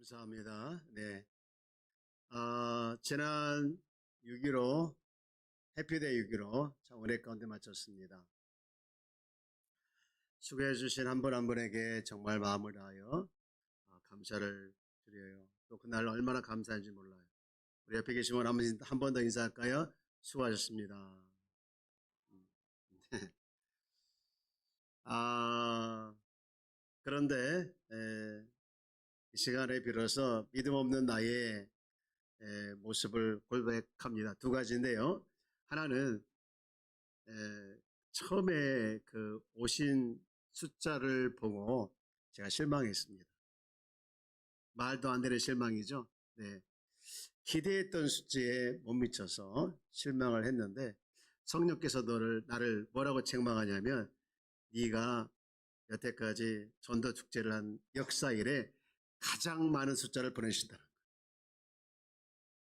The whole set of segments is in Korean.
감사합니다. 네. 지난 6.15 해피데이 6.15 참 은혜 가운데 마쳤습니다. 수고해 주신 한 분 한 분에게 정말 마음을 다하여 감사를 드려요. 또 그날 얼마나 감사한지 몰라요. 우리 옆에 계신 분 한 번 더 인사할까요? 수고하셨습니다. 그런데 이 시간에 빌어서 믿음 없는 나의 모습을 고백합니다. 두 가지인데요. 하나는 처음에 그 오신 숫자를 보고 제가 실망했습니다. 말도 안 되는 실망이죠. 네. 기대했던 숫자에 못 미쳐서 실망을 했는데 성령께서 나를 뭐라고 책망하냐면 네가 여태까지 전도 축제를 한 역사 이래 가장 많은 숫자를 보내신다.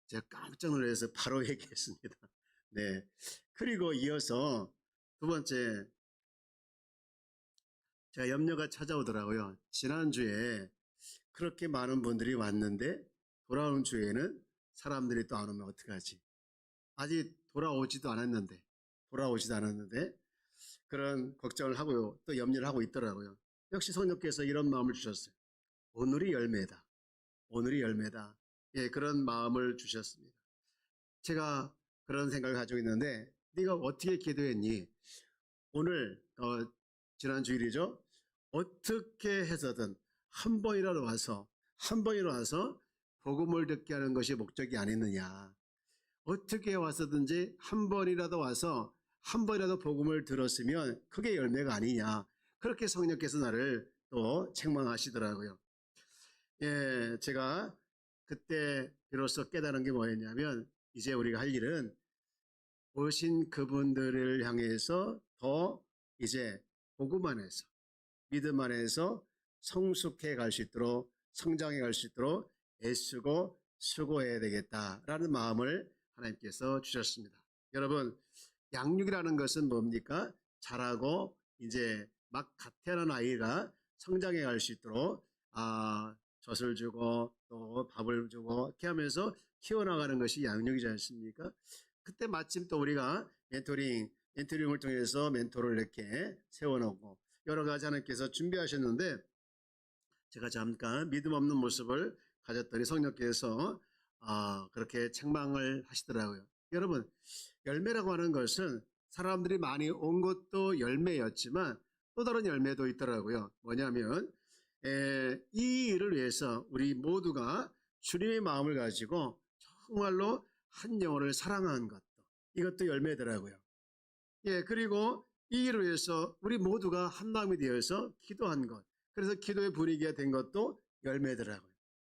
제가 깜짝 놀라서 바로 얘기했습니다. 네. 그리고 이어서 두 번째, 제가 염려가 찾아오더라고요. 지난주에 그렇게 많은 분들이 왔는데 돌아오는 주에는 사람들이 또 안 오면 어떡하지? 아직 돌아오지도 않았는데 그런 걱정을 하고요. 또 염려를 하고 있더라고요. 역시 성령께서 이런 마음을 주셨어요. 오늘이 열매다. 오늘이 열매다. 예, 그런 마음을 주셨습니다. 제가 그런 생각을 가지고 있는데 네가 어떻게 기도했니? 오늘 지난 주일이죠. 어떻게 해서든 한 번이라도 와서 복음을 듣게 하는 것이 목적이 아니느냐. 어떻게 와서든지 한 번이라도 와서 한 번이라도 복음을 들었으면 그게 열매가 아니냐. 그렇게 성령께서 나를 또 책망하시더라고요. 예, 제가 그때 비로소 깨달은 게 뭐였냐면 이제 우리가 할 일은 오신 그분들을 향해서 더 이제 복음 안에서 믿음 안에서 성숙해 갈 수 있도록 성장해 갈 수 있도록 애쓰고 수고해야 되겠다라는 마음을 하나님께서 주셨습니다. 여러분, 양육이라는 것은 뭡니까? 자라고 이제 막 갓 태어난 아이가 성장해 갈 수 있도록 젖을 주고 또 밥을 주고 이렇게 하면서 키워나가는 것이 양육이지 않습니까? 그때 마침 또 우리가 멘토링을 통해서 멘토를 이렇게 세워놓고 여러 가지 하나님께서 준비하셨는데 제가 잠깐 믿음 없는 모습을 가졌더니 성령께서 그렇게 책망을 하시더라고요. 여러분, 열매라고 하는 것은 사람들이 많이 온 것도 열매였지만 또 다른 열매도 있더라고요. 뭐냐면 이 일을 위해서 우리 모두가 주님의 마음을 가지고 정말로 한 영혼을 사랑한 것도 이것도 열매더라고요. 예, 그리고 이 일을 위해서 우리 모두가 한 마음이 되어서 기도한 것, 그래서 기도의 분위기가 된 것도 열매더라고요.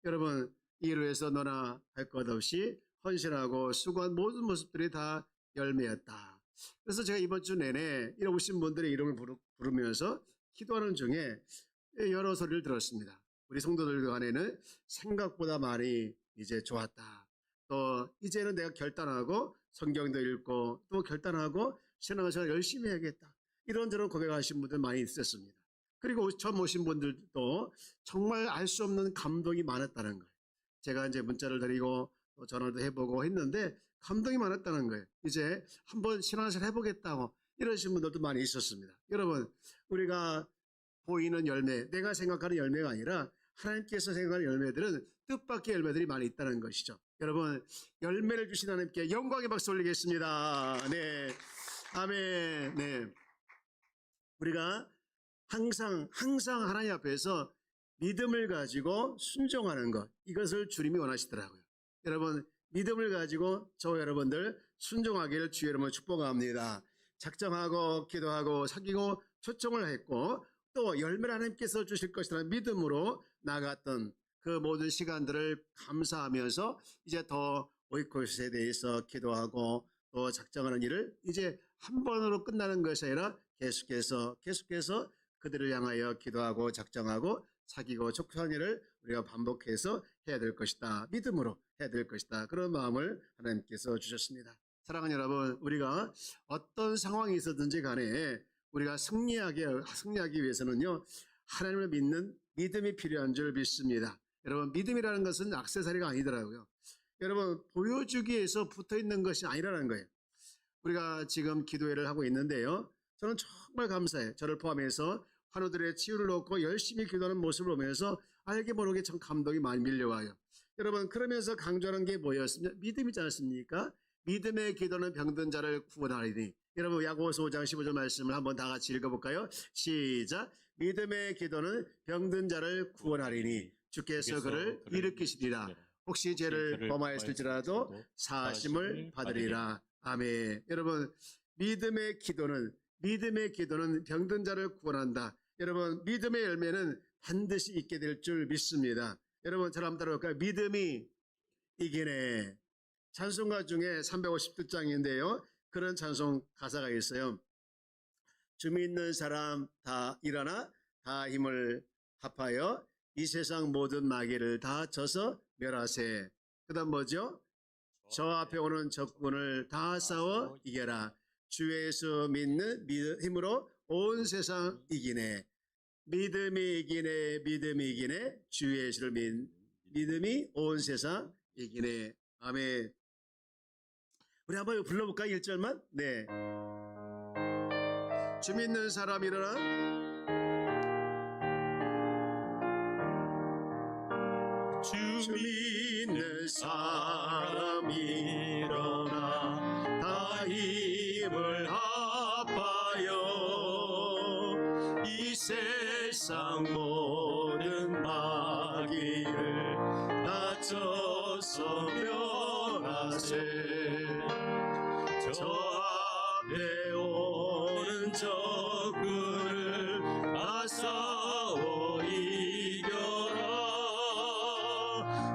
여러분, 이 일을 위해서 너나 할 것 없이 헌신하고 수고한 모든 모습들이 다 열매였다. 그래서 제가 이번 주 내내 이런 오신 분들의 이름을 부르면서 기도하는 중에 여러 소리를 들었습니다. 우리 성도들 간에는 생각보다 많이 이제 좋았다. 또 이제는 내가 결단하고 성경도 읽고 또 결단하고 신앙생활 열심히 해야겠다. 이런저런 고백하신 분들 많이 있었습니다. 그리고 처음 오신 분들도 정말 알 수 없는 감동이 많았다는 거예요. 제가 이제 문자를 드리고 또 전화도 해보고 했는데 감동이 많았다는 거예요. 이제 한번 신앙생활 해보겠다고 이러신 분들도 많이 있었습니다. 여러분, 우리가 보이는 열매, 내가 생각하는 열매가 아니라 하나님께서 생각하는 열매들은 뜻밖의 열매들이 많이 있다는 것이죠. 여러분, 열매를 주신 하나님께 영광의 박수 올리겠습니다. 네, 아멘. 네, 우리가 항상 하나님 앞에서 믿음을 가지고 순종하는 것, 이것을 주님이 원하시더라고요. 여러분, 믿음을 가지고 저 여러분들 순종하기를 주의 이름으로 축복합니다. 작정하고 기도하고 사귀고 초청을 했고 또 열매를 하나님께서 주실 것이라는 믿음으로 나갔던 그 모든 시간들을 감사하면서 이제 더 오이코스에 대해서 기도하고 또 작정하는 일을 이제 한 번으로 끝나는 것이 아니라 계속해서 그들을 향하여 기도하고 작정하고 사귀고 촉구하는 일을 우리가 반복해서 해야 될 것이다. 믿음으로 해야 될 것이다. 그런 마음을 하나님께서 주셨습니다. 사랑하는 여러분, 우리가 어떤 상황이 있었든지 간에 우리가 승리하기 위해서는요, 하나님을 믿는 믿음이 필요한 줄 믿습니다. 여러분, 믿음이라는 것은 액세서리가 아니더라고요. 여러분, 보여주기 위해서 붙어 있는 것이 아니라는 거예요. 우리가 지금 기도회를 하고 있는데요. 저는 정말 감사해요. 저를 포함해서 환우들의 치유를 놓고 열심히 기도하는 모습을 보면서 알게 모르게 참 감동이 많이 밀려와요. 여러분, 그러면서 강조하는 게 뭐였습니까? 믿음이지 않습니까? 믿음의 기도는 병든 자를 구원하리니. 여러분, 야고보서 5장 15절 말씀을 한번 다 같이 읽어볼까요? 시작. 믿음의 기도는 병든 자를 구원하리니 주께서 그를 일으키시리라. 혹시 죄를 범하였을지라도 사하심을 받으리라. 아멘. 여러분, 믿음의 기도는 병든 자를 구원한다. 여러분, 믿음의 열매는 반드시 있게 될 줄 믿습니다. 여러분, 저를 한번 따라볼까요? 믿음이 이기네. 찬송가 중에 350장인데요. 그런 찬송 가사가 있어요. 주 믿는 사람 다 일어나 다 힘을 합하여 이 세상 모든 마귀를 다 져서 멸하세. 그 다음 뭐죠? 저 앞에 오는 적군을 다 싸워 이겨라. 주 예수 믿는 힘으로 온 세상 이기네. 믿음이 이기네. 주 예수를 믿음이 온 세상 이기네. 아멘. 우리 한번 불러볼까요? 1절만? 네. 주 믿는 사람 일어나. 주 믿는 사람 일어나 다 힘을 합하여 이 세상 모든 마귀를 다 져서 멸하세. 저 앞에 오는 적군을 다 싸워 이겨라.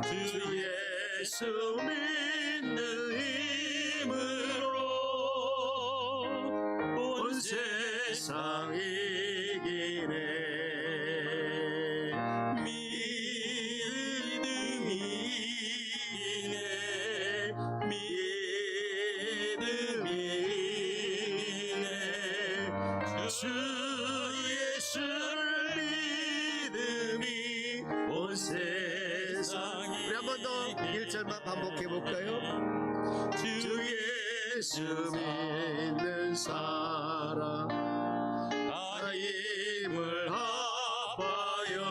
주 예수 믿는 힘으로 온 세상 이기네. 믿음이 이기네. 주 예수를 믿음이 온 세상. 우리 한 번 더 1절만 반복해 볼까요? 주 예수 믿는 사람 다 힘을 합하여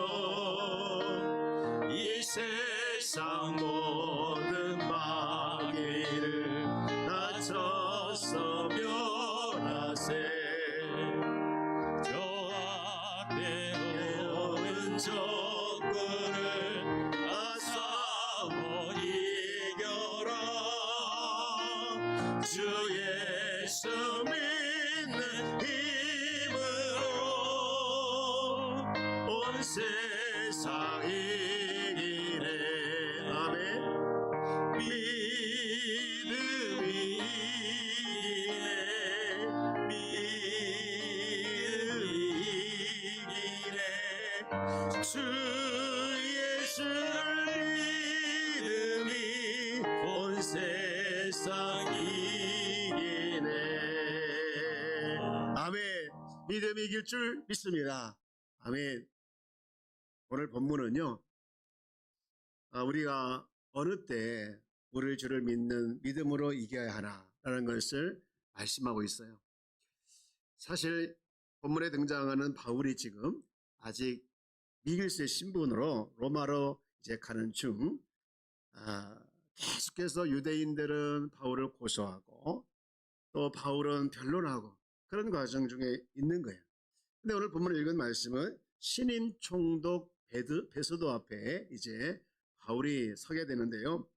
이 세상 모든 마귀를 다 져서 멸하세. 적군을 다 싸워 이겨라. 주 예수 믿는 힘으로 온 세상 이기네. 아멘. 믿음이 이기네. 주 예수를 믿음이 온 세상 이기네. 아멘. 믿음이 이길 줄 믿습니다. 아멘. 오늘 본문은요, 우리가 어느 때 우리 주를 믿는 믿음으로 이겨야 하나라는 것을 말씀하고 있어요. 사실 본문에 등장하는 바울이 지금 아직 미길수의 신분으로 로마로 이제 가는 중, 계속해서 유대인들은 바울을 고소하고 또 바울은 변론하고 그런 과정 중에 있는 거예요. 근데 오늘 본문을 읽은 말씀은 신임 총독 베스도 앞에 이제 바울이 서게 되는데요.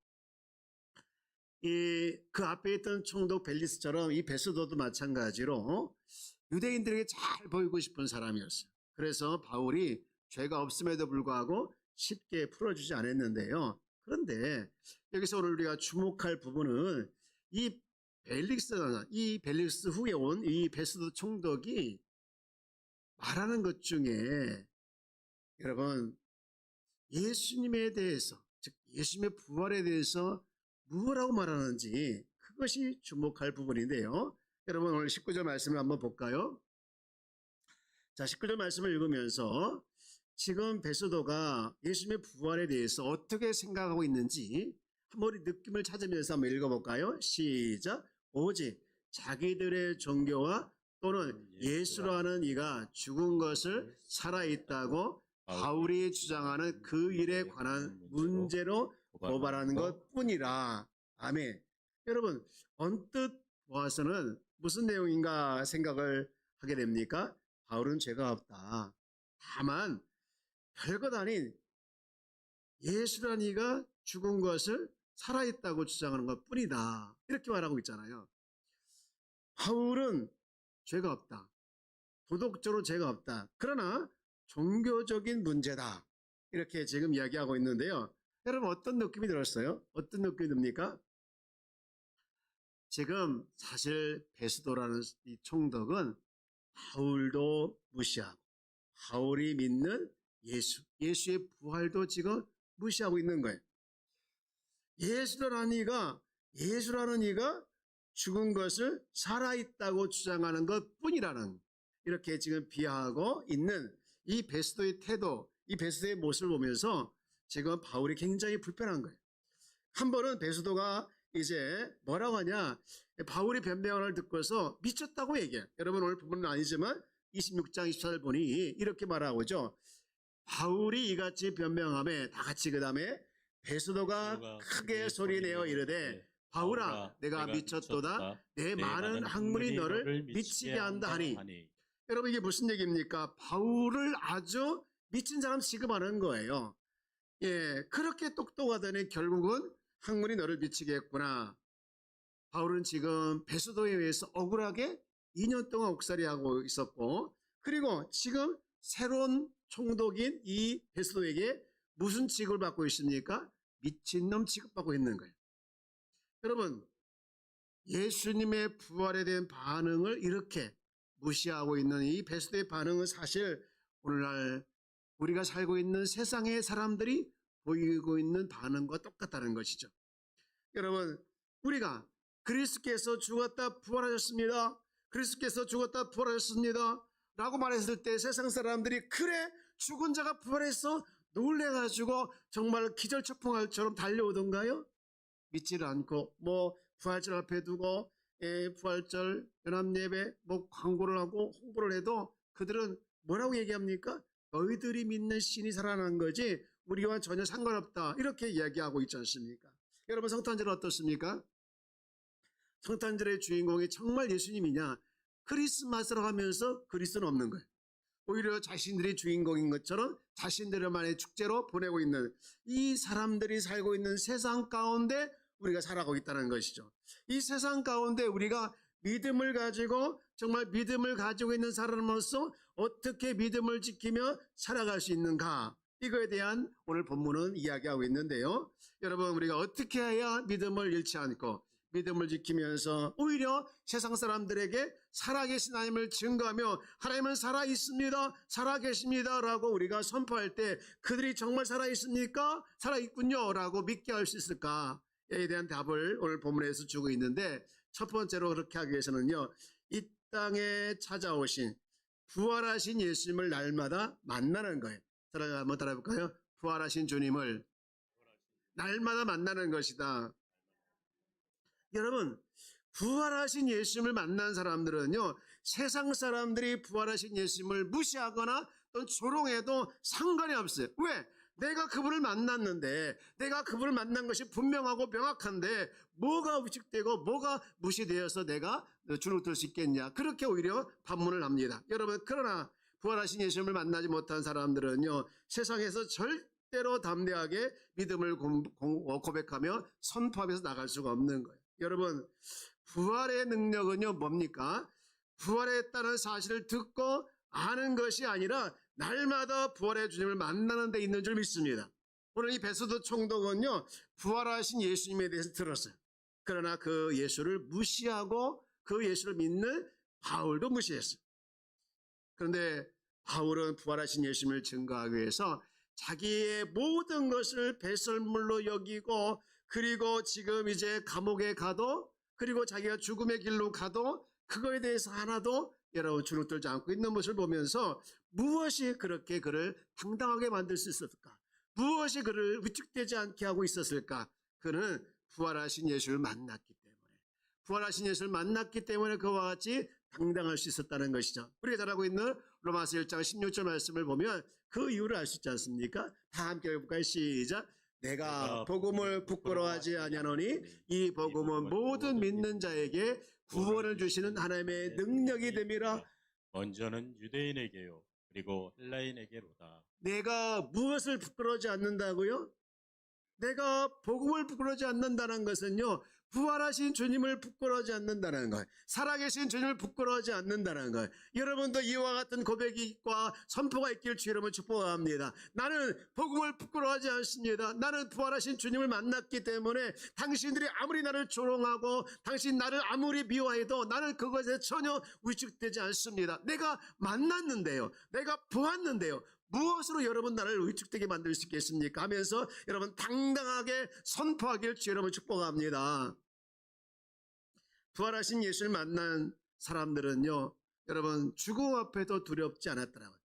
그 앞에 있던 총독 벨리스처럼 이 베스도도 마찬가지로 유대인들에게 잘 보이고 싶은 사람이었어요. 그래서 바울이 죄가 없음에도 불구하고 쉽게 풀어주지 않았는데요. 그런데 여기서 오늘 우리가 주목할 부분은 이 벨릭스 후에 온 이 베스도 총독이 말하는 것 중에, 여러분, 예수님에 대해서, 즉 예수님의 부활에 대해서 무엇라고 말하는지, 그것이 주목할 부분인데요. 여러분, 오늘 19절 말씀을 한번 볼까요? 자, 19절 말씀을 읽으면서 지금 베드로가 예수님의 부활에 대해서 어떻게 생각하고 있는지 한번 우리 느낌을 찾으면서 한번 읽어볼까요? 시작. 오직 자기들의 종교와 또는 예수로 하는 이가 죽은 것을 살아있다고 바울이 주장하는 그 일에 관한 문제로 고발하는 것뿐이라. 아멘. 여러분, 언뜻 보아서는 무슨 내용인가 생각을 하게 됩니까? 바울은 죄가 없다. 다만 별것 아닌 예수라는 이가 죽은 것을 살아있다고 주장하는 것뿐이다. 이렇게 말하고 있잖아요. 바울은 죄가 없다. 도덕적으로 죄가 없다. 그러나 종교적인 문제다. 이렇게 지금 이야기하고 있는데요. 여러분 어떤 느낌이 들었어요? 어떤 느낌이 듭니까? 지금 사실 베드로라는 이 총독은 바울도 무시하고 바울이 믿는 예수의 부활도 지금 무시하고 있는 거예요. 예수라는 이가 죽은 것을 살아있다고 주장하는 것뿐이라는, 이렇게 지금 비하하고 있는 이 베드로의 태도, 이 베드로의 모습을 보면서 지금 바울이 굉장히 불편한 거예요. 한 번은 베드로가 이제 뭐라고 하냐, 바울이 변명을 듣고서 미쳤다고 얘기해요. 여러분 오늘 부분은 아니지만 26장 24절 보니 이렇게 말하고 있죠. 바울이 이같이 변명하며 다 같이 그 다음에 베드로가 크게 소리내어 이르되 바울아 내가 미쳤도다. 내 많은 학문이 너를 미치게 한다 하니. 여러분 이게 무슨 얘기입니까? 바울을 아주 미친 사람 취급하는 거예요. 예, 그렇게 똑똑하더니 결국은 학문이 너를 미치게 했구나. 바울은 지금 베드로에 의해서 억울하게 2년 동안 옥살이하고 있었고, 그리고 지금 새로운 총독인 이 베드로에게 무슨 취급을 받고 있습니까? 미친놈 취급받고 있는 거예요. 여러분 예수님의 부활에 대한 반응을 이렇게 무시하고 있는 이 베드로의 반응은 사실 오늘날 우리가 살고 있는 세상의 사람들이 보이고 있는 반응과 똑같다는 것이죠. 여러분 우리가 그리스도께서 죽었다 부활하셨습니다. 그리스도께서 죽었다 부활하셨습니다 라고 말했을 때 세상 사람들이 그래 죽은 자가 부활해서 놀래가지고 정말 기절초풍할처럼 달려오던가요? 믿지를 않고 부활절 앞에 두고 부활절 연합예배 광고를 하고 홍보를 해도 그들은 뭐라고 얘기합니까? 너희들이 믿는 신이 살아난 거지 우리와 전혀 상관없다, 이렇게 이야기하고 있지 않습니까? 여러분 성탄절은 어떻습니까? 성탄절의 주인공이 정말 예수님이냐? 크리스마스라고 하면서 그리스도는 없는 거예요. 오히려 자신들이 주인공인 것처럼 자신들만의 축제로 보내고 있는 이 사람들이 살고 있는 세상 가운데 우리가 살아가고 있다는 것이죠. 이 세상 가운데 우리가 믿음을 가지고 정말 믿음을 가지고 있는 사람으로서 어떻게 믿음을 지키며 살아갈 수 있는가, 이거에 대한 오늘 본문은 이야기하고 있는데요. 여러분 우리가 어떻게 해야 믿음을 잃지 않고 믿음을 지키면서 오히려 세상 사람들에게 살아계신 하나님을 증거하며 하나님은 살아있습니다, 살아계십니다 라고 우리가 선포할 때 그들이 정말 살아있습니까? 살아있군요 라고 믿게 할 수 있을까에 대한 답을 오늘 본문에서 주고 있는데, 첫 번째로 그렇게 하기 위해서는요, 이 땅에 찾아오신 부활하신 예수님을 날마다 만나는 거예요. 한번 따라해볼까요? 부활하신 주님을 날마다 만나는 것이다. 여러분 부활하신 예수님을 만난 사람들은요, 세상 사람들이 부활하신 예수님을 무시하거나 또는 조롱해도 상관이 없어요. 왜? 내가 그분을 만났는데, 내가 그분을 만난 것이 분명하고 명확한데 뭐가 의식되고 뭐가 무시되어서 내가 주눅 들 수 있겠냐, 그렇게 오히려 반문을 합니다. 여러분 그러나 부활하신 예수님을 만나지 못한 사람들은요, 세상에서 절대로 담대하게 믿음을 고백하며 선포하면서 나갈 수가 없는 거예요. 여러분 부활의 능력은요 뭡니까? 부활했다는 사실을 듣고 아는 것이 아니라 날마다 부활의 주님을 만나는 데 있는 줄 믿습니다. 오늘 이 베드로 총독은요 부활하신 예수님에 대해서 들었어요. 그러나 그 예수를 무시하고 그 예수를 믿는 바울도 무시했어요. 그런데 바울은 부활하신 예수님을 증거하기 위해서 자기의 모든 것을 배설물로 여기고, 그리고 지금 이제 감옥에 가도, 그리고 자기가 죽음의 길로 가도 그거에 대해서 하나도 여러분 주눅 들지 않고 있는 모습을 보면서 무엇이 그렇게 그를 당당하게 만들 수 있었을까? 무엇이 그를 위축되지 않게 하고 있었을까? 그는 부활하신 예수를 만났기 때문에, 부활하신 예수를 만났기 때문에 그와 같이 당당할 수 있었다는 것이죠. 우리가 잘 알고 있는 로마서 1장 16절 말씀을 보면 그 이유를 알 수 있지 않습니까? 다 함께 해볼까요? 시작. 내가 복음을 부끄러워하지 아니하노니 이 복음은 모든 믿는 자에게 구원을 주시는 하나님의 능력이 됨이라. 먼저는 유대인에게요 그리고 헬라인에게로다. 내가 무엇을 부끄러워하지 않는다고요? 내가 복음을 부끄러워하지 않는다는 것은요, 부활하신 주님을 부끄러워하지 않는다는 거예요. 살아계신 주님을 부끄러워하지 않는다는 거예요. 여러분도 이와 같은 고백과 선포가 있길 주 여러분 축복합니다. 나는 복음을 부끄러워하지 않습니다. 나는 부활하신 주님을 만났기 때문에 당신들이 아무리 나를 조롱하고 당신 나를 아무리 미워해도 나는 그것에 전혀 위축되지 않습니다. 내가 만났는데요, 내가 보았는데요, 무엇으로 여러분 나를 위축되게 만들 수 있겠습니까? 하면서 여러분 당당하게 선포하길 주 여러분 축복합니다. 부활하신 예수를 만난 사람들은요, 여러분 죽음 앞에도 두렵지 않았더라고요.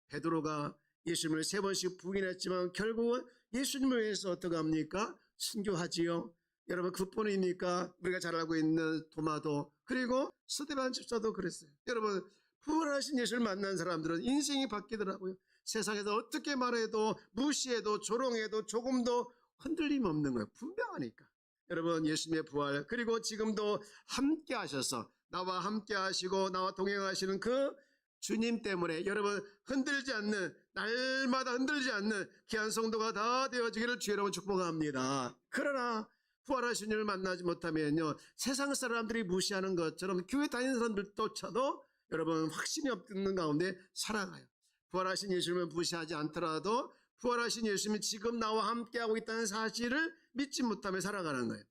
베드로가 예수님을 3번씩 부인했지만 결국은 예수님을 위해서 어떻게 합니까? 순교하지요. 여러분 그뿐입니까? 우리가 잘 알고 있는 도마도, 그리고 스데반 집사도 그랬어요. 여러분 부활하신 예수를 만난 사람들은 인생이 바뀌더라고요. 세상에서 어떻게 말해도 무시해도 조롱해도 조금도 흔들림 없는 거예요. 분명하니까. 여러분 예수님의 부활, 그리고 지금도 함께 하셔서 나와 함께 하시고 나와 동행하시는 그 주님 때문에 여러분 흔들지 않는, 날마다 흔들지 않는 귀한 성도가 다 되어지기를 주 여러분 축복합니다. 그러나 부활하신 주님을 만나지 못하면요, 세상 사람들이 무시하는 것처럼 교회 다니는 사람들조차도 여러분 확신이 없는 가운데 살아가요. 부활하신 예수님을 무시하지 않더라도 부활하신 예수님이 지금 나와 함께하고 있다는 사실을 믿지 못하며 살아가는 거예요.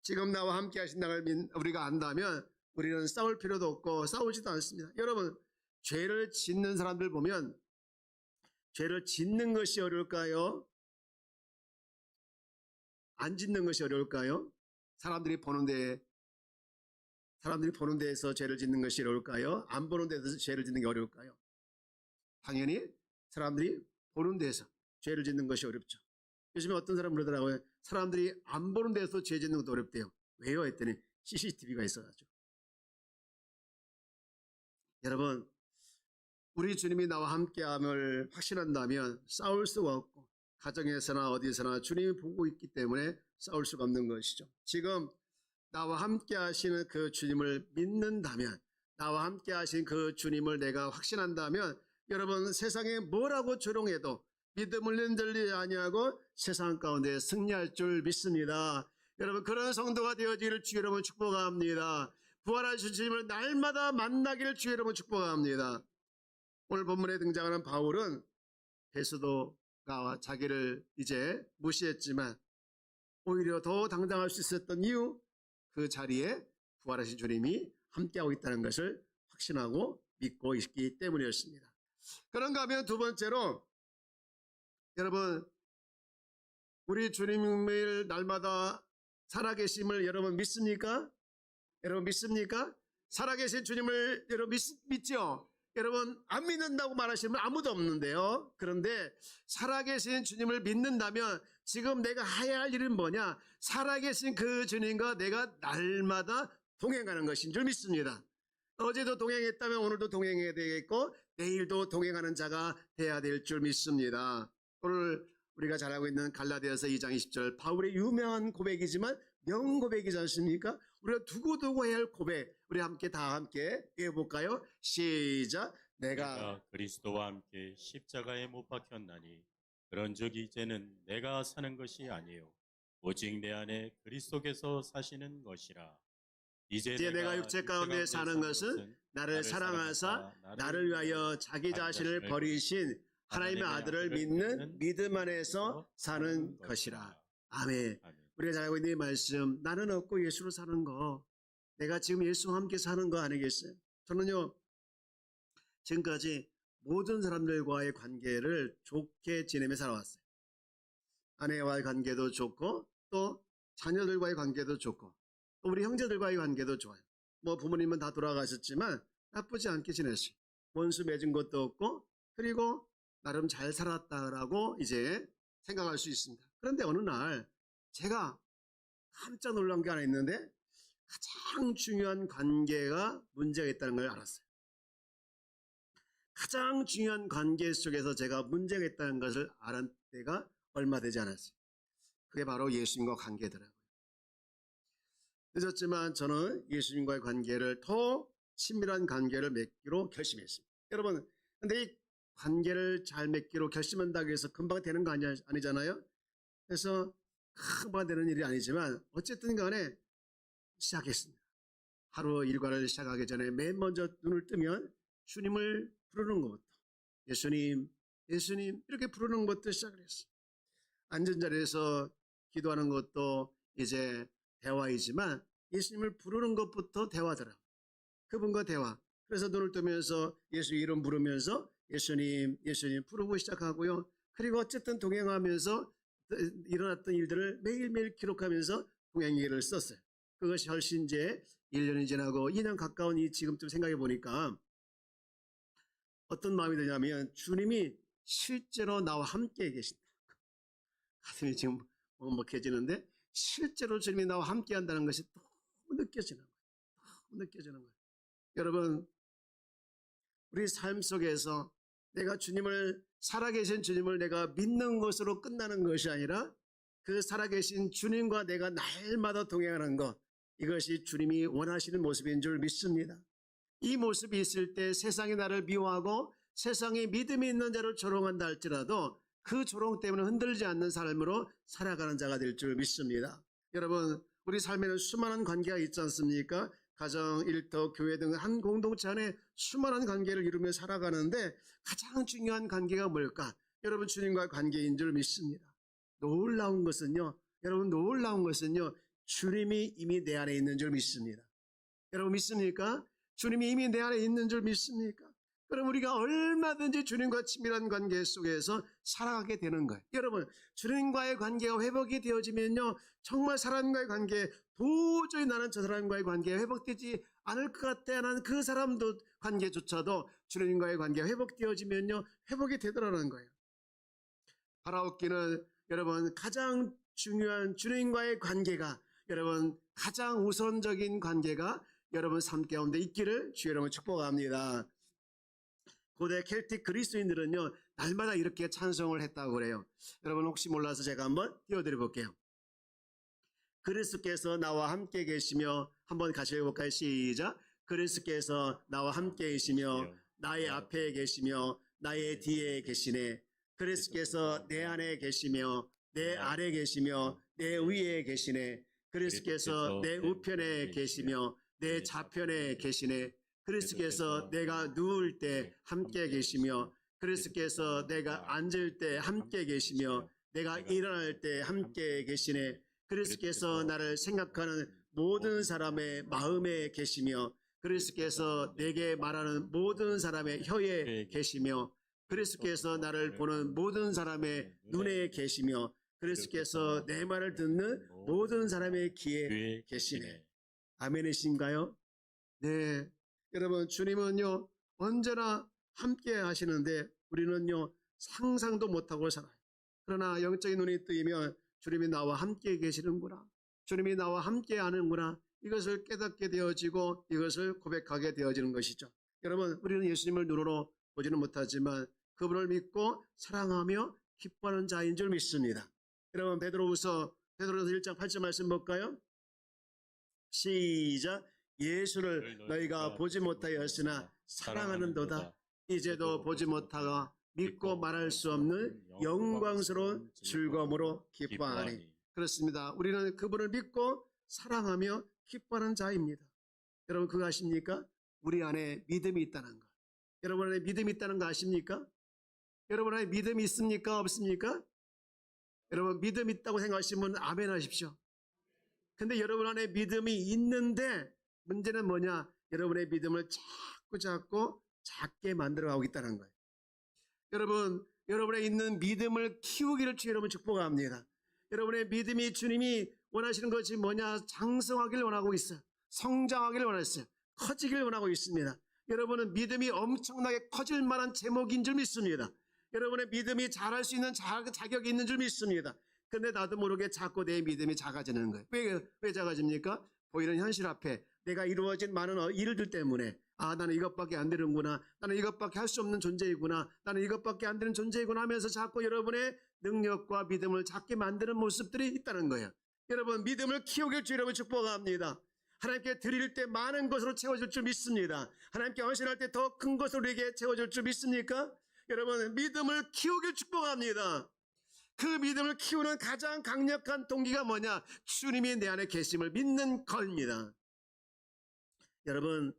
지금 나와 함께 하신다는 걸 우리가 안다면 우리는 싸울 필요도 없고 싸우지도 않습니다. 여러분 죄를 짓는 사람들 보면 죄를 짓는 것이 어려울까요? 안 짓는 것이 어려울까요? 사람들이 보는 데에서 죄를 짓는 것이 어려울까요? 안 보는 데서 죄를 짓는 게 어려울까요? 당연히 사람들이 보는 데서 죄를 짓는 것이 어렵죠. 요즘에 어떤 사람 그러더라고요. 사람들이 안 보는 데서 죄 짓는 것도 어렵대요. 왜요? 했더니 CCTV가 있어가지고. 여러분 우리 주님이 나와 함께함을 확신한다면 싸울 수가 없고, 가정에서나 어디서나 주님이 보고 있기 때문에 싸울 수가 없는 것이죠. 지금 나와 함께 하시는 그 주님을 믿는다면, 나와 함께 하신 그 주님을 내가 확신한다면 여러분 세상에 뭐라고 조롱해도 믿음을 흔들리지 아니하고 세상 가운데 승리할 줄 믿습니다. 여러분 그런 성도가 되어지기를 주 여러분 축복합니다. 부활하신 주님을 날마다 만나기를 주 여러분 축복합니다. 오늘 본문에 등장하는 바울은 베스도가 자기를 이제 무시했지만 오히려 더 당당할 수 있었던 이유, 그 자리에 부활하신 주님이 함께하고 있다는 것을 확신하고 믿고 있기 때문이었습니다. 그런가 하면 두 번째로, 여러분 우리 주님을 날마다 살아계심을 여러분 믿습니까? 여러분 믿습니까? 살아계신 주님을 여러분 믿죠? 여러분 안 믿는다고 말하시는 분 아무도 없는데요. 그런데 살아계신 주님을 믿는다면 지금 내가 해야 할 일은 뭐냐? 살아계신 그 주님과 내가 날마다 동행하는 것인 줄 믿습니다. 어제도 동행했다면 오늘도 동행해야 되겠고 내일도 동행하는 자가 돼야 될 줄 믿습니다. 오늘 우리가 잘 알고 있는 갈라디아서 2장 20절, 바울의 유명한 고백이지만 명고백이지 않습니까? 우리가 두고두고 해야 할 고백, 우리 함께 다 함께 해볼까요? 시작. 내가 그리스도와 함께 십자가에 못 박혔나니 그런즉 이제는 내가 사는 것이 아니요 오직 내 안에 그리스도께서 사시는 것이라. 이제 내가 육체 가운데 사는 것은 나를 사랑하사 나를 위하여 자기 자신을 버리신 하나님의 아들을 믿는 믿음 안에서 사는 것이라. 아멘. 우리가 잘 알고 있는 이 말씀, 나는 없고 예수로 사는 거, 내가 지금 예수와 함께 사는 거 아니겠어요? 저는요 지금까지 모든 사람들과의 관계를 좋게 지내며 살아왔어요. 아내와의 관계도 좋고 또 자녀들과의 관계도 좋고 또 우리 형제들과의 관계도 좋아요. 뭐 부모님은 다 돌아가셨지만 나쁘지 않게 지냈어요. 원수 맺은 것도 없고 그리고 나름 잘 살았다라고 이제 생각할 수 있습니다. 그런데 어느 날 제가 깜짝 놀란 게 하나 있는데 가장 중요한 관계가 문제가 있다는 걸 알았어요. 가장 중요한 관계 속에서 제가 문제가 있다는 것을 알은 때가 얼마 되지 않았어요. 그게 바로 예수님과 관계더라고요. 늦었지만 저는 예수님과의 관계를 더 친밀한 관계를 맺기로 결심했습니다. 여러분, 근데 이 관계를 잘 맺기로 결심한다고 해서 금방 되는 거 아니잖아요. 그래서 금방 되는 일이 아니지만 어쨌든 간에 시작했습니다. 하루 일과를 시작하기 전에 맨 먼저 눈을 뜨면 주님을 부르는 것부터 예수님, 예수님 이렇게 부르는 것부터 시작을 했어요. 앉은 자리에서 기도하는 것도 이제 대화이지만 예수님을 부르는 것부터 대화더라고요. 그분과 대화. 그래서 눈을 뜨면서 예수 이름 부르면서 예수님, 예수님 부르고 시작하고요. 그리고 어쨌든 동행하면서 일어났던 일들을 매일매일 기록하면서 동행일기를 썼어요. 그것이 훨씬 이제 1년이 지나고 2년 가까운 이 지금쯤 생각해 보니까 어떤 마음이 드냐면 주님이 실제로 나와 함께 계신다. 가슴이 지금 먹먹해지는데 실제로 주님이 나와 함께 한다는 것이 너무 느껴지는 거예요. 너무 느껴지는 거예요. 여러분, 우리 삶 속에서 내가 주님을, 살아계신 주님을 내가 믿는 것으로 끝나는 것이 아니라 그 살아계신 주님과 내가 날마다 동행하는 것, 이것이 주님이 원하시는 모습인 줄 믿습니다. 이 모습이 있을 때 세상이 나를 미워하고 세상에 믿음이 있는 자를 조롱한다 할지라도 그 조롱 때문에 흔들리지 않는 삶으로 살아가는 자가 될 줄 믿습니다. 여러분, 우리 삶에는 수많은 관계가 있지 않습니까? 가정, 일터, 교회 등 한 공동체 안에 수많은 관계를 이루며 살아가는데 가장 중요한 관계가 뭘까? 여러분, 주님과의 관계인 줄 믿습니다. 놀라운 것은요, 여러분, 놀라운 것은요, 주님이 이미 내 안에 있는 줄 믿습니다. 여러분 믿습니까? 주님이 이미 내 안에 있는 줄 믿습니까? 그럼 우리가 얼마든지 주님과 친밀한 관계 속에서 살아가게 되는 거예요. 여러분, 주님과의 관계가 회복이 되어지면요, 정말 사람과의 관계, 도저히 나는 저 사람과의 관계가 회복되지 않을 것 같아 하는 그 사람도 관계조차도 주님과의 관계가 회복되어지면요, 회복이 되더라는 거예요. 바라옵기는 여러분, 가장 중요한 주님과의 관계가, 여러분 가장 우선적인 관계가 여러분 삶 가운데 있기를 주의 이름으로 축복합니다. 고대 켈틱 그리스인들은요, 날마다 이렇게 찬송을 했다고 그래요. 여러분 혹시 몰라서 제가 한번 띄워드려 볼게요. 그리스께서 나와 함께 계시며, 한번 같이 해볼까요? 시작. 그리스께서 나와 함께 계시며 나의 앞에 계시며 나의 뒤에 계시네. 그리스께서 내 안에 계시며 내 아래 계시며 내 위에 계시네. 그리스께서 내 우편에 계시며 내 좌편에 계시네. 그리스께서 내가 누울 때 함께 계시며 그리스께서 내가 앉을 때 함께 계시며 내가 일어날 때 함께 계시네. 그리스께서 나를 생각하는 모든 사람의 마음에 계시며 그리스께서 내게 말하는 모든 사람의 혀에 계시며 그리스께서 나를 보는 모든 사람의 눈에 계시며 그리스께서 내 말을 듣는 모든 사람의 귀에 계시네. 아멘이신가요? 네. 여러분, 주님은요 언제나 함께 하시는데 우리는요 상상도 못하고 살아요. 그러나 영적인 눈이 뜨이면 주님이 나와 함께 계시는구나, 주님이 나와 함께 하는구나, 이것을 깨닫게 되어지고 이것을 고백하게 되어지는 것이죠. 여러분, 우리는 예수님을 눈으로 보지는 못하지만 그분을 믿고 사랑하며 기뻐하는 자인 줄 믿습니다. 여러분, 베드로서 1장 8절 말씀 볼까요? 시작. 예수를 너희가 보지 못하였으나 사랑하는도다. 이제도 보지 못하가 믿고 말할 수 없는 영광스러운 즐거움으로 기뻐하니. 그렇습니다. 우리는 그분을 믿고 사랑하며 기뻐하는 자입니다. 여러분, 그거 아십니까? 우리 안에 믿음이 있다는 것. 여러분 안에 믿음이 있다는 거 아십니까? 여러분 안에 믿음이 있습니까? 없습니까? 여러분, 믿음 있다고 생각하시는 분은 아멘 하십시오. 근데 여러분 안에 믿음이 있는데 문제는 뭐냐? 여러분의 믿음을 자꾸 작게 만들어가고 있다는 거예요. 여러분, 여러분의 있는 믿음을 키우기를 주의 이름으로 축복합니다. 여러분의 믿음이 주님이 원하시는 것이 뭐냐? 장성하기를 원하고 있어요. 성장하기를 원했어요. 커지기를 원하고 있습니다. 여러분은 믿음이 엄청나게 커질 만한 제목인 줄 믿습니다. 여러분의 믿음이 잘할 수 있는 자격이 있는 줄 믿습니다. 근데 나도 모르게 자꾸 내 믿음이 작아지는 거예요. 왜 작아집니까? 보이는 현실 앞에 내가 이루어진 많은 일들 때문에 나는 이것밖에 안 되는구나. 나는 이것밖에 할 수 없는 존재이구나. 나는 이것밖에 안 되는 존재이구나 하면서 자꾸 여러분의 능력과 믿음을 작게 만드는 모습들이 있다는 거예요. 여러분 믿음을 키우길 주 여러분 축복합니다. 하나님께 드릴 때 많은 것으로 채워줄 줄 믿습니다. 하나님께 헌신할 때 더 큰 것으로 우리에게 채워줄 줄 믿습니까? 여러분 믿음을 키우길 축복합니다. 그 믿음을 키우는 가장 강력한 동기가 뭐냐? 주님이 내 안에 계심을 믿는 겁니다. 여러분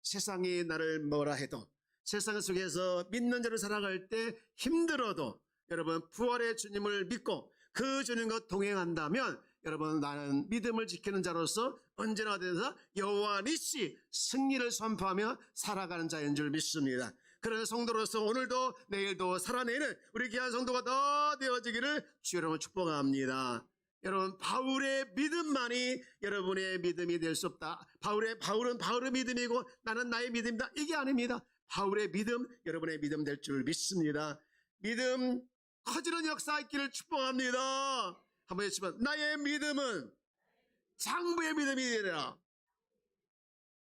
세상이 나를 뭐라 해도 세상 속에서 믿는 자를 살아갈 때 힘들어도 여러분 부활의 주님을 믿고 그 주님과 동행한다면 여러분 나는 믿음을 지키는 자로서 언제나 어디서 여호와 니시 승리를 선포하며 살아가는 자인 줄 믿습니다. 그런 성도로서 오늘도 내일도 살아내는 우리 귀한 성도가 더 되어지기를 주 여러분 축복합니다. 여러분 바울의 믿음만이 여러분의 믿음이 될 수 없다. 바울은 바울의 믿음이고 나는 나의 믿음이다. 이게 아닙니다. 바울의 믿음 여러분의 믿음 될 줄 믿습니다. 믿음 커지는 역사 있기를 축복합니다. 한번 해주시면 나의 믿음은 장부의 믿음이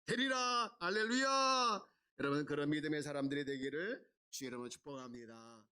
되리라. 할렐루야. 여러분 그런 믿음의 사람들이 되기를 주 여러분 축복합니다.